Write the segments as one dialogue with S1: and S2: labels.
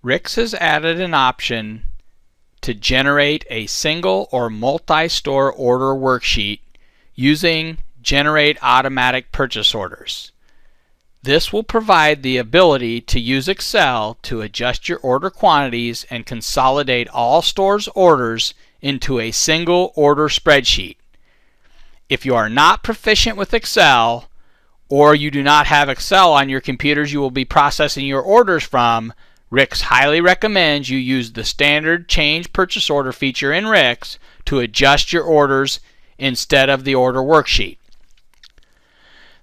S1: Rick's has added an option to generate a single or multi-store order worksheet using Generate Automatic Purchase Orders. This will provide the ability to use Excel to adjust your order quantities and consolidate all stores' orders into a single order spreadsheet. If you are not proficient with Excel, or you do not have Excel on your computers you will be processing your orders from, Rick's highly recommends you use the standard change purchase order feature in Rick's to adjust your orders instead of the order worksheet.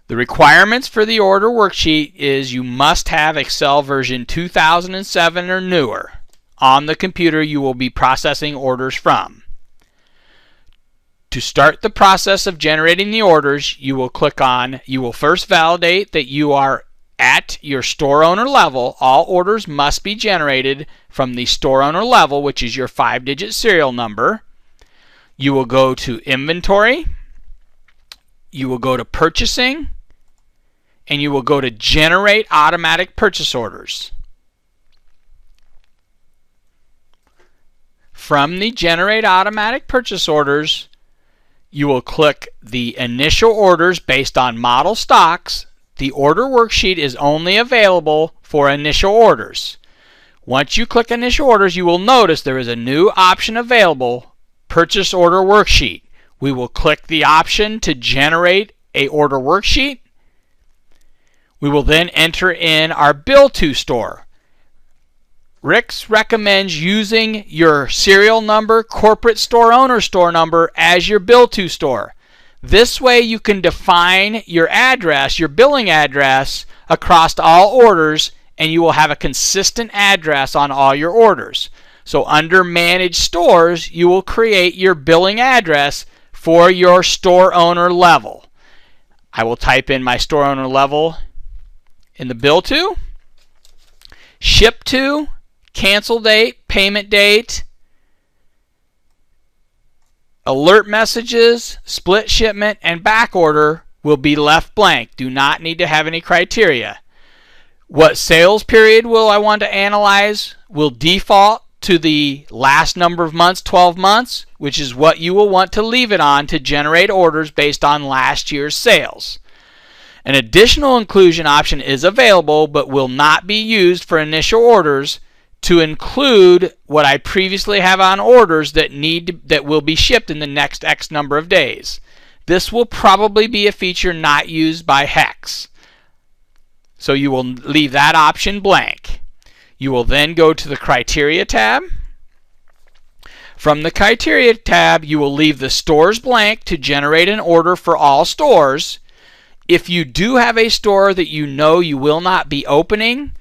S1: The requirements for the order worksheet is you must have Excel version 2007 or newer on the computer you will be processing orders from. To start the process of generating the orders, you will first validate that you are at your store owner level. All orders must be generated from the store owner level, which is your 5-digit serial number. You will go to Inventory, you will go to Purchasing, and you will go to Generate Automatic Purchase Orders. From the Generate Automatic Purchase Orders, you will click the Initial Orders based on model stocks. The order worksheet is only available for initial orders. Once you click Initial Orders, you will notice there is a new option available, Purchase Order Worksheet. We will click the option to generate a order worksheet. We will then enter in our Bill To store. Rick's recommends using your serial number, corporate store owner store number as your Bill To store. This way you can define your address, your billing address, across all orders, and you will have a consistent address on all your orders. So under Manage Stores, you will create your billing address for your store owner level. I will type in my store owner level in the Bill To, Ship To, cancel date, payment date, alert messages, split shipment, and back order will be left blank. Do not need to have any criteria. What sales period will I want to analyze will default to the last number of months, 12 months, which is what you will want to leave it on to generate orders based on last year's sales. An additional inclusion option is available but will not be used for initial orders to include what I previously have on orders that will be shipped in the next X number of days. This will probably be a feature not used by Hex. So you will leave that option blank. You will then go to the Criteria tab. From the Criteria tab, you will leave the stores blank to generate an order for all stores. If you do have a store that you know you will not be opening,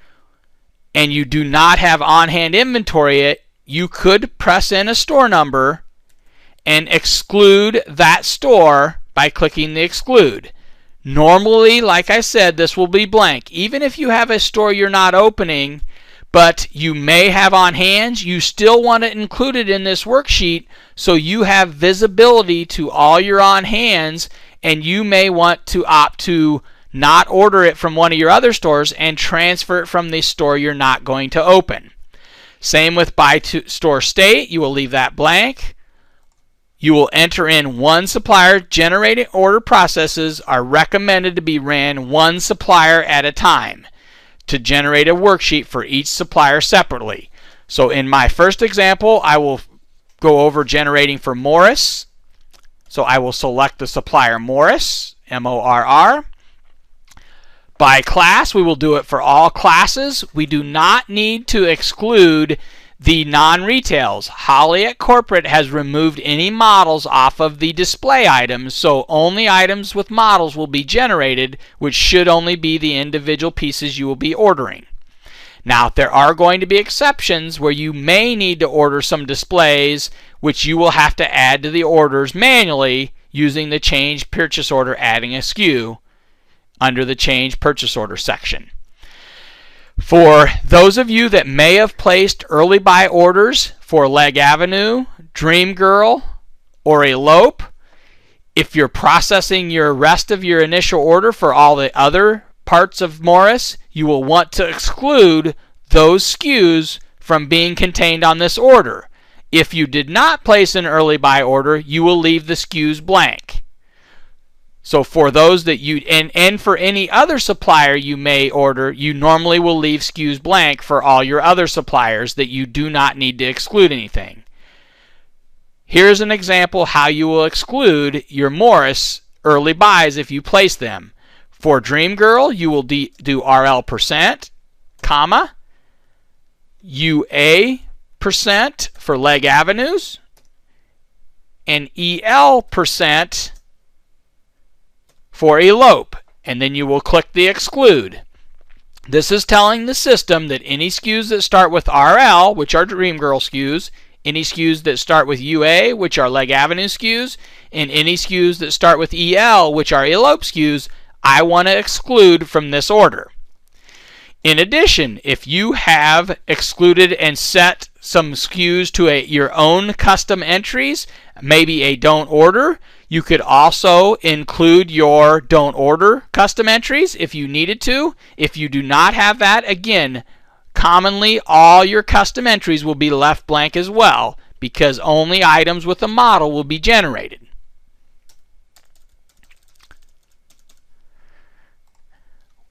S1: and you do not have on-hand inventory, you could press in a store number and exclude that store by clicking the Exclude. Normally, like I said, this will be blank. Even if you have a store you're not opening, but you may have on hand, you still want to include it in this worksheet so you have visibility to all your on hands, and you may want to opt to not order it from one of your other stores and transfer it from the store you're not going to open. Same with By Store State. You will leave that blank. You will enter in one supplier. Generated order processes are recommended to be ran one supplier at a time to generate a worksheet for each supplier separately. So in my first example, I will go over generating for Morris. So I will select the supplier Morris, M-O-R-R. By class, we will do it for all classes. We do not need to exclude the non-retails. Holly at Corporate has removed any models off of the display items, so only items with models will be generated, which should only be the individual pieces you will be ordering. Now, there are going to be exceptions where you may need to order some displays, which you will have to add to the orders manually using the Change Purchase Order Adding a SKU under the Change Purchase Order section. For those of you that may have placed early buy orders for Leg Avenue, Dream Girl, or Elope, if you're processing your rest of your initial order for all the other parts of Morris, you will want to exclude those SKUs from being contained on this order. If you did not place an early buy order, you will leave the SKUs blank. So for those that you, and for any other supplier you may order, you normally will leave SKUs blank for all your other suppliers that you do not need to exclude anything. Here's an example how you will exclude your Morris early buys if you place them. For Dream Girl, you will do RL%, comma, UA% for Leg Avenues, and EL% for Elope, and then you will click the exclude. This is telling the system that any SKUs that start with RL, which are Dream Girl SKUs, any SKUs that start with UA, which are Leg Avenue SKUs, and any SKUs that start with EL, which are Elope SKUs, I want to exclude from this order. In addition, if you have excluded and set some SKUs to your own custom entries, maybe a don't order, you could also include your don't order custom entries if you needed to. If you do not have that, again, commonly all your custom entries will be left blank as well, because only items with a model will be generated.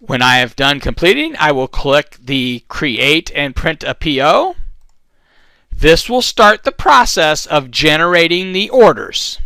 S1: When I have done completing, I will click the Create and Print a PO. This will start the process of generating the orders.